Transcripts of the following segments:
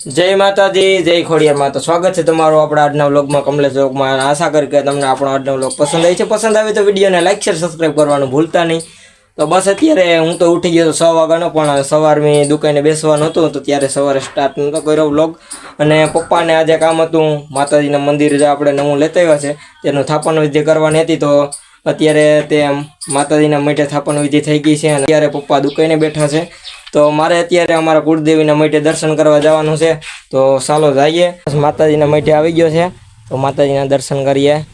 जय माताजी जय खोड़ियार माता। स्वागत है तमारो अपना आजना व्लॉग में कमलेश व्लॉग में। आशा करके तमने आपणो आजना व्लॉग पसंद आई छे। पसंद आवे तो विडियो ने लाइक शेर सब्सक्राइब करवानुं भूलता नहीं। तो बस अत्यारे हूँ तो उठी गयो 6 वाग्यानो, पण सवार में दुकाने बेसवानुं हतुं तो त्यारे सवारे स्टार्ट नतो कर्यो व्लॉग। अने पप्पा ने आजे काम हतुं माताजीना मंदिरे जे आपणे नवुं लेता आव्या छे तेनुं थापण विधि करवानी हती। तो अत्यारे ते माताजीना मठे थापण विधि थई गई छे अने अत्यारे पप्पा दुकाने बैठा छे। तो मारे अत्यारे अमारा कुलदेवीना मठे दर्शन करवा जवानुं छे। तो चालो जाइए। माताजीना मठे आवी गयो छे तो माताजीना दर्शन करीए।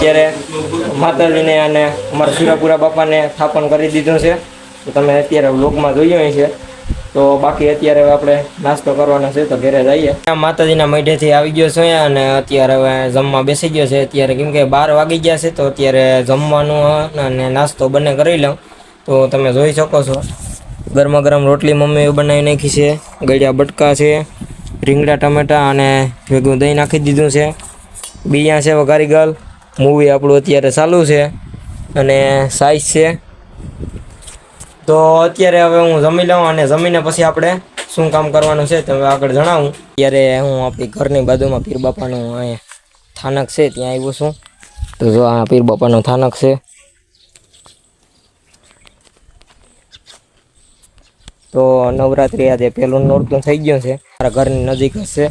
અત્યારે માતાજીને અને અમારા સુરાપુરા બાપાને સ્થાપન કરી દીધું છે તો તમે અત્યારે વ્લોગમાં જોયું છે। તો બાકી અત્યારે આપણે નાસ્તો કરવાનો છે તો ઘરે જઈએ। માતાજીના મઢેથી આવી ગયો છું અને અત્યારે હવે જમવા બેસી ગયો છે અત્યારે, કેમ કે 12 વાગી ગયા છે તો અત્યારે જમવાનું અને નાસ્તો બંને કરી લઉં। તો તમે જોઈ શકો છો ગરમા ગરમ રોટલી મમ્મીએ બનાવી નાખી છે, ગળ્યા બટકા છે, રીંગણા ટમેટા અને ભેગું દહીં નાખી દીધું છે, બીયા છે વઘારી ગલ, मूवी આપણું અત્યારે ચાલુ છે અને સાઈઝ છે। તો અત્યારે હવે હું જમી લઉં અને જમીને પછી આપણે શું કામ કરવાનું છે તો આગળ જણાવું। અત્યારે હું આપણી ઘરની બાજુમાં પીર બાપાનું અહીંયા થાનક છે ત્યાં આવ્યો છું। તો જો આ પીર બાપાનું થાનક છે। તો નવરાત્રિ આજે પહેલું નોરતું થઈ ગયું છે, મારા ઘરની નજીક જ છે।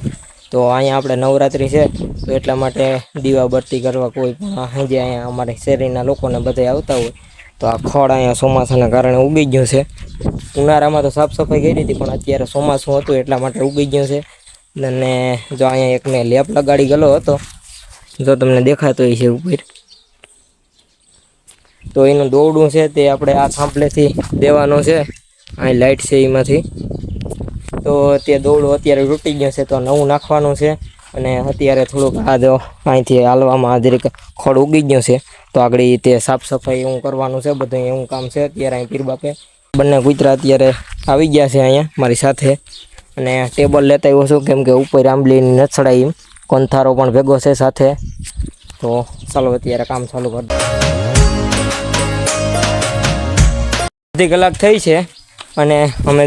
તો અહીંયા આપણે નવરાત્રિ છે તો એટલા માટે દીવા બત્તી કરવા કોઈ પણ સાંજે અહીંયા અમારે શેરીના લોકોને બધા આવતા હોય તો આ ખડ અહીંયા ચોમાસાના કારણે ઉગી ગયું છે। ઉનાળામાં તો સાફ સફાઈ કરી હતી પણ અત્યારે ચોમાસું હતું એટલા માટે ઉગી ગયું છે। અને જો અહીંયા એક મેં લેપ લગાડી ગયેલો હતો, જો તમને દેખાતો હોય છે ઉપર, તો એનું દોરડું છે તે આપણે આ થાંભલેથી દેવાનું છે। અહીં લાઇટ છે એમાંથી, તો તે દોરડું અત્યારે તૂટી ગયું છે તો નવું નાખવાનું છે। અને અત્યારે થોડુંક આ જો અહીંથી હાલવામાં હાજરી ખડ ઉગી ગયું છે તો આગળ તે સાફ સફાઈ એવું કરવાનું છે, બધું એવું કામ છે। અત્યારે અહીં પીર બાપે બંને કૂતરા અત્યારે આવી ગયા છે અહીંયા મારી સાથે અને ટેબલ લેતા આવ્યો છું કેમ કે ઉપર આંબલીની નથી ચડાવી, કંથારો પણ ભેગો છે સાથે। તો ચાલો અત્યારે કામ ચાલુ કરી દો। અડધી કલાક થઈ છે અને અમે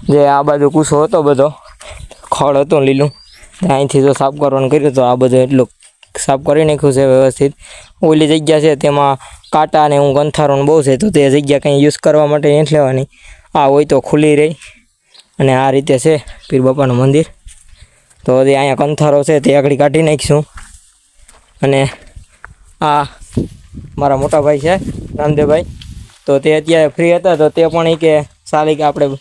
જે આ બાજુ કૂસો હતો બધો ખડ હતું લીલું અહીંથી જો સાફ કરવાનું કર્યું તો આ બધું એટલું સાફ કરી નાખ્યું છે વ્યવસ્થિત। ઓલી જગ્યા છે તેમાં કાંટા ને હું ગંથારોને બહુ છે તો તે જગ્યા કંઈ યુઝ કરવા માટે નથી લેવાની, આ હોય તો ખુલ્લી રહી। અને આ રીતે છે પીર બાપાનું મંદિર। તો હજી અહીંયા કંથારો છે તે આગળ કાઢી નાખીશું। અને આ મારા મોટા ભાઈ છે રામદેવભાઈ, તો તે અત્યારે ફ્રી હતા તો તે પણ એ કે સારી કે આપણે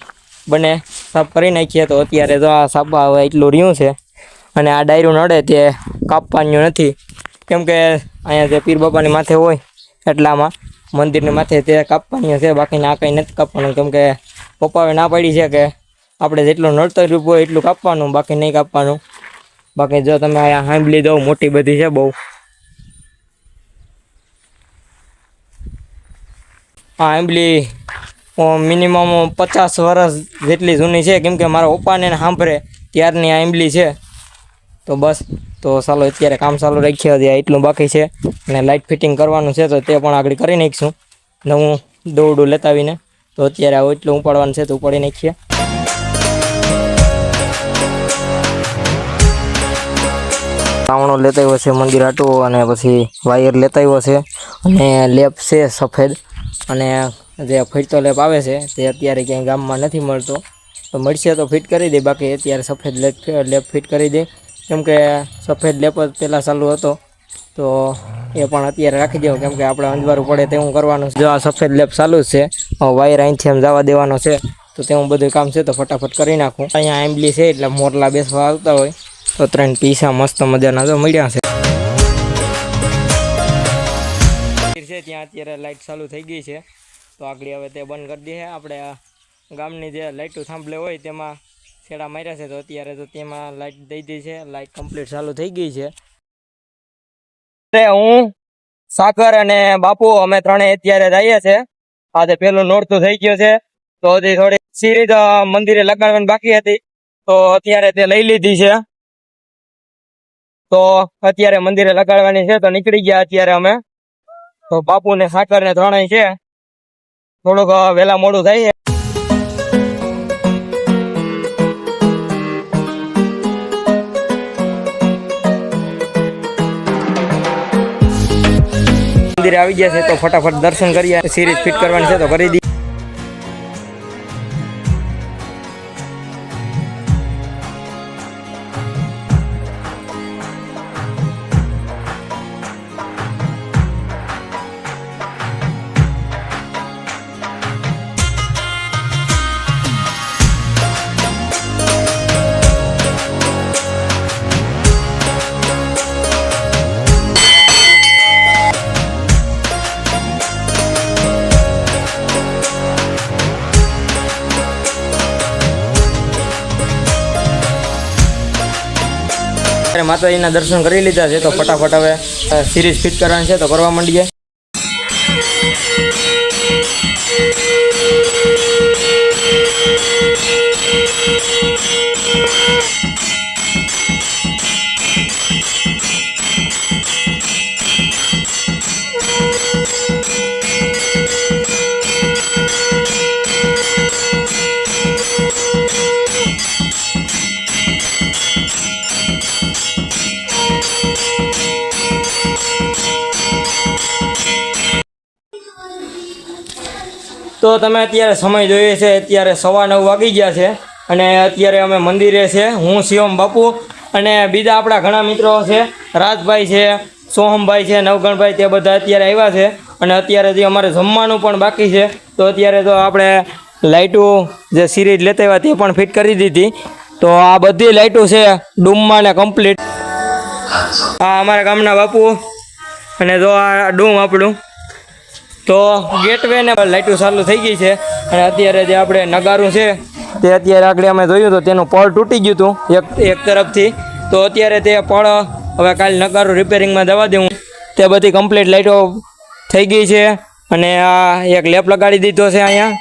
બંને સાફ કરી નાખીએ। તો અત્યારે તો આ સાપા હવે એટલું રહ્યું છે અને આ ડાયરું નડે તે કાપવાનું નથી કેમ કે અહીંયા જે પીર બાપાની માથે હોય એટલામાં મંદિરની માથે તે કાપવાની છે, બાકીને આ કંઈ નથી કાપવાનું કેમ કે પપ્પાએ ના પાડી છે કે આપણે જેટલું નડતર રૂપ હોય એટલું કાપવાનું, બાકી નહીં કાપવાનું। બાકી જો તમે અહીંયા સાંભળી દો મોટી બધી છે બહુ, આ આંબલી મિનિમમ 50 વર્ષ જેટલી જૂની છે કેમ કે મારા પપ્પાને સાંભળે ત્યારની આ આંબલી છે। તો બસ તો ચાલો અત્યારે કામ ચાલુ રાખીએ, હજી એટલું બાકી છે અને લાઇટ ફિટિંગ કરવાનું છે તો તે પણ આગળ કરી નાખીશું નવું દોરડું લેતાવીને। તો અત્યારે એટલું ઉપાડવાનું છે તો ઉપાડી નાખીએ। રાવણો લેતા આવ્યો છે મંદિર આટું અને પછી વાયર લેતા આવ્યો છે અને લેપ છે સફેદ અને જે ફીટતો લેપ આવે છે તે અત્યારે ક્યાંય ગામમાં નથી મળતો, તો મળશે તો ફિટ કરી દે, બાકી અત્યારે સફેદ લેપ ફિટ કરી દે કેમ કે સફેદ લેપ જ પહેલાં ચાલુ હતો તો એ પણ અત્યારે રાખી દેવું કેમ કે આપણે અંજવારું પડે તેવું કરવાનું છે। જો આ સફેદ લેપ ચાલુ જ છે, વાયર અહીંથી એમ જવા દેવાનો છે તો તેવું બધું કામ છે તો ફટાફટ કરી નાખું। અહીંયા આંબલી છે એટલે મોરલા બેસવા આવતા હોય તો 3 પીસા મસ્ત મજાના તો મળ્યા છે। ત્યાં અત્યારે લાઇટ ચાલુ થઈ ગઈ છે તો આગળ હવે તે બંધ કરી દઈએ। આપણે ગામની જે લાઇટો થાંભલે હોય તેમાં છેડા માર્યા છે તો અત્યારે તો તેમાં લાઇટ દઈ દી છે, લાઇટ કમ્પ્લીટ ચાલુ થઈ ગઈ છે। હું સાકર અને બાપુ અમે ત્રણેય અત્યારે જઈએ છે. આજે પેલું નોરતું થઈ ગયું છે, તો હજી થોડી સીરીઝ મંદિરે લગાડવાની બાકી હતી, તો અત્યારે તે લઈ લીધી છે. તો અત્યારે મંદિરે લગાડવાની છે, તો નીકળી ગયા અત્યારે અમે. તો બાપુ ને સાકર ને ત્રણેય છે, થોડુંક વહેલા મોડું થાય છે. મંદિરે આવી ગયા છે, તો ફટાફટ દર્શન કરીએ. સિરીઝ ફિટ કરવાની છે, તો કરી દઈએ. માતાજીના દર્શન કરી લીધા છે, તો ફટાફટ હવે સિરીઝ ફિટ કરવાની છે, તો કરવા માંડીએ. તો તમે અત્યારે સમય જોઈએ છે, અત્યારે 9:15 વાગી ગયા છે, અને અત્યારે અમે મંદિરે છે. હું શિવમ બાપુ અને બીજા આપણા ઘણા મિત્રો છે, રાજભાઈ છે, સોહમભાઈ છે, નવગણભાઈ, તે બધા અત્યારે આવ્યા છે. અને અત્યારે જે અમારે જમવાનું પણ બાકી છે, તો અત્યારે તો આપણે લાઇટો જે સિરીઝ લેતા આવ્યા તે પણ ફિટ કરી દીધી. તો આ બધી લાઇટો છે ડૂમમાં ને કમ્પ્લીટ. આ અમારા ગામના બાપુ, અને જો આ ડૂમ આપણું. તો ગેટવે ને લાઇટો ચાલુ થઈ ગઈ છે. અને અત્યારે જે આપણે નગારું છે, તે અત્યારે આગળ અમે જોયું તો તેનું પળ તૂટી ગયું હતું એક તરફથી. તો અત્યારે તે પળ હવે કાલે નગારું રિપેરિંગમાં જવા દેવું. તે બધી કમ્પ્લીટ લાઇટો થઈ ગઈ છે. અને આ એક લેપ લગાડી દીધો છે અહીંયા.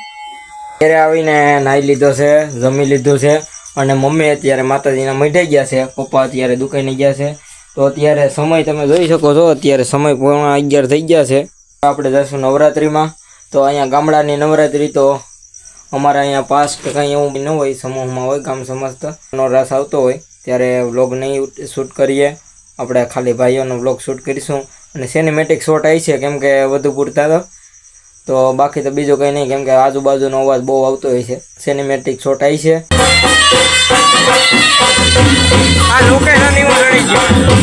ઘરે આવીને નાહી લીધો છે, જમી લીધું છે. અને મમ્મી અત્યારે માતાજીના મઢે ગયા છે, પપ્પા અત્યારે દુકાને ગયા છે. તો અત્યારે સમય તમે જોઈ શકો છો, અત્યારે સમય 11:15 થઈ ગયા છે. આપણે જઈશું નવરાત્રિમાં. તો અહીંયા ગામડાની નવરાત્રિ તો અમારે અહીંયા પાસ કંઈ એવું ન હોય, સમૂહમાં હોય, ગામ સમજનો રાસ આવતો હોય ત્યારે વ્લોગ નહીં શૂટ કરીએ આપણે, ખાલી ભાઈઓનો વ્લોગ શૂટ કરીશું. અને સિનેમેટિક શોટ આવી છે, કેમ કે વધુ પૂરતા તો બાકી તો બીજું કંઈ નહીં, કેમ કે આજુબાજુનો અવાજ બહુ આવતો હોય છે. સિનેમેટિક શોટ આવી છે. આ લોકેશન એવું રડી ગયું.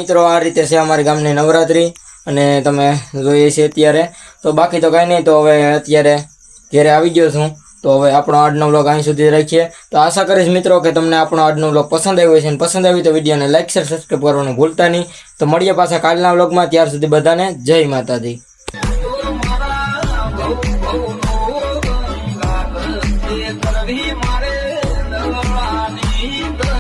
મિત્રો આ રીતે છે અમારી ગામની નવરાત્રી અને તમે જોઈએ છે અત્યારે તો બાકી તો કાંઈ નહીં. તો હવે અત્યારે ઘરે આવી ગયો છું. તો હવે આપણો આજનો વ્લોગ અહીં સુધી રાખીએ. તો આશા કરીશ મિત્રો કે તમને આપણો આજનો વ્લોગ પસંદ આવ્યો છે અને પસંદ આવ્યું તો વિડીયોને લાઈક શેર સબસ્ક્રાઈબ કરવાનું ભૂલતા નહીં. તો મળીએ પાછા કાલના વ્લોગમાં. ત્યાર સુધી બધાને જય માતાજી.